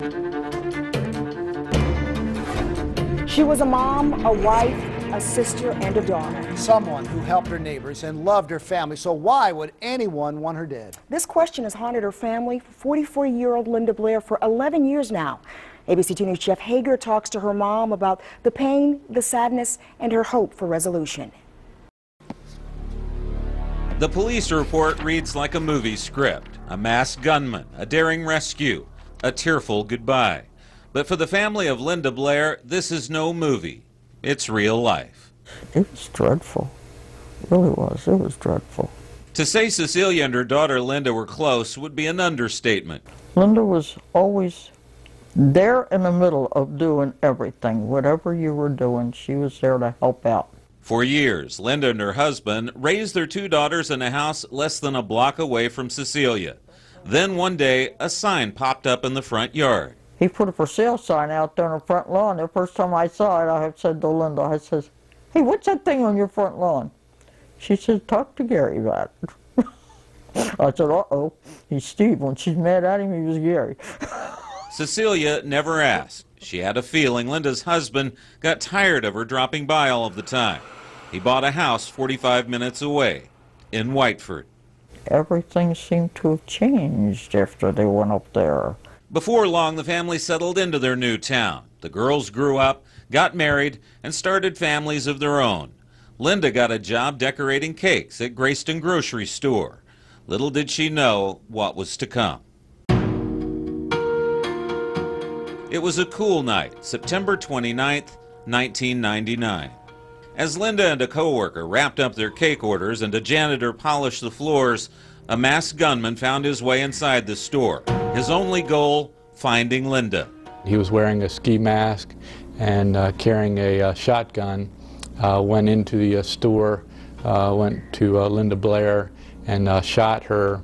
She was a mom, a wife, a sister, and a daughter. Someone who helped her neighbors and loved her family, so why would anyone want her dead? This question has haunted her family, 44-year-old Lynda Blair, for 11 years now. ABC 2 News' Jeff Hager talks to her mom about the pain, the sadness, and her hope for resolution. The police report reads like a movie script. A masked gunman, a daring rescue, a tearful goodbye. But for the family of Lynda Blair, this is no movie. It's real life. It was dreadful. It really was. It was dreadful. To say Cecilia and her daughter Lynda were close would be an understatement. Lynda was always there in the middle of doing everything. Whatever you were doing, she was there to help out. For years, Lynda and her husband raised their two daughters in a house less than a block away from Cecilia. Then one day, a sign popped up in the front yard. He put a for sale sign out there on the front lawn. The first time I saw it, I had said to Lynda, I says, "Hey, what's that thing on your front lawn?" She said, "Talk to Gary about it." I said, "Uh-oh, he's Steve. When she's mad at him, he was Gary." Cecilia never asked. She had a feeling Lynda's husband got tired of her dropping by all of the time. He bought a house 45 minutes away in Whiteford. Everything seemed to have changed after they went up there. Before long, the family settled into their new town. The girls grew up, got married, and started families of their own. Lynda got a job decorating cakes at Grayston Grocery Store. Little did she know what was to come. It was a cool night, September 29th, 1999. As Lynda and a coworker wrapped up their cake orders and a janitor polished the floors, a masked gunman found his way inside the store. His only goal, finding Lynda. He was wearing a ski mask and carrying a shotgun, went into the store, went to Lynda Blair and shot her.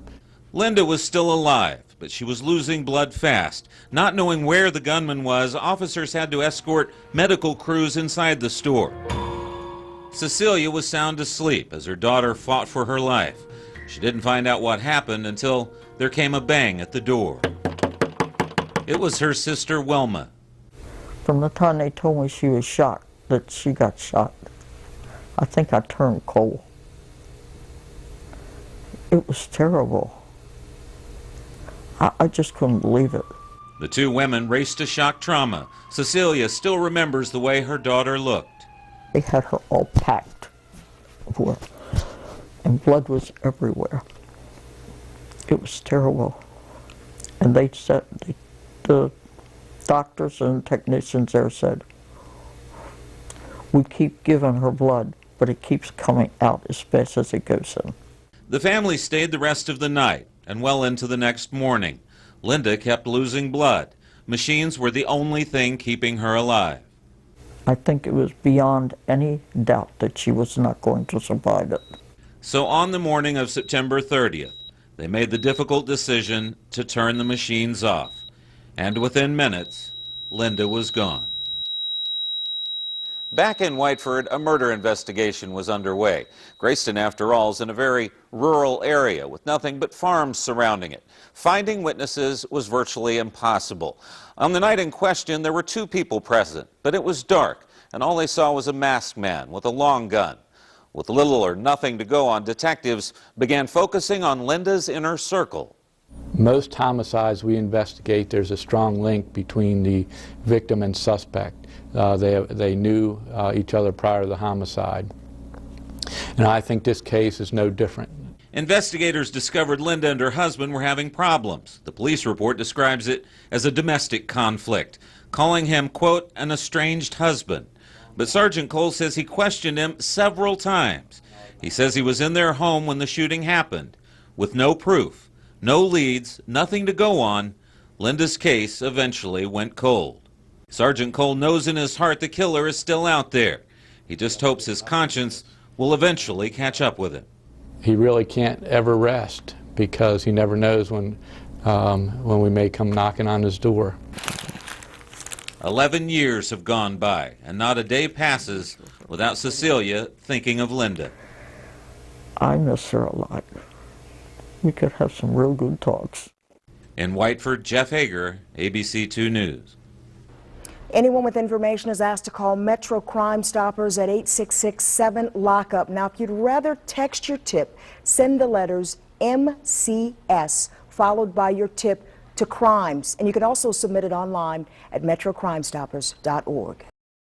Lynda was still alive, but she was losing blood fast. Not knowing where the gunman was, officers had to escort medical crews inside the store. Cecilia was sound asleep as her daughter fought for her life. She didn't find out what happened until there came a bang at the door. It was her sister Wilma. From the time they told me she was shot, that she got shot, I think I turned cold. It was terrible. I just couldn't believe it. The two women raced to shock trauma. Cecilia still remembers the way her daughter looked. They had her all packed, and blood was everywhere. It was terrible. And they said, the doctors and technicians there said, "We keep giving her blood, but it keeps coming out as fast as it goes in." The family stayed the rest of the night and well into the next morning. Lynda kept losing blood. Machines were the only thing keeping her alive. I think it was beyond any doubt that she was not going to survive it. So on the morning of September 30th, they made the difficult decision to turn the machines off. And within minutes, Lynda was gone. Back in Whiteford, a murder investigation was underway. Grayston, after all, is in a very rural area with nothing but farms surrounding it. Finding witnesses was virtually impossible. On the night in question, there were two people present, but it was dark, and all they saw was a masked man with a long gun. With little or nothing to go on, detectives began focusing on Lynda's inner circle. Most homicides we investigate, there's a strong link between the victim and suspect. They knew each other prior to the homicide. And I think this case is no different. Investigators discovered Lynda and her husband were having problems. The police report describes it as a domestic conflict, calling him, quote, an estranged husband. But Sergeant Cole says he questioned him several times. He says he was in their home when the shooting happened. With no proof, no leads, nothing to go on, Lynda's case eventually went cold. Sergeant Cole knows in his heart the killer is still out there. He just hopes his conscience will eventually catch up with him. He really can't ever rest because he never knows when we may come knocking on his door. 11 years have gone by, and not a day passes without Cecilia thinking of Lynda. I miss her a lot. We could have some real good talks. In Whiteford, Jeff Hager, ABC 2 News. Anyone with information is asked to call Metro Crime Stoppers at 866-7-LOCK-UP. Now, if you'd rather text your tip, send the letters MCS followed by your tip to crimes. And you can also submit it online at metrocrimestoppers.org.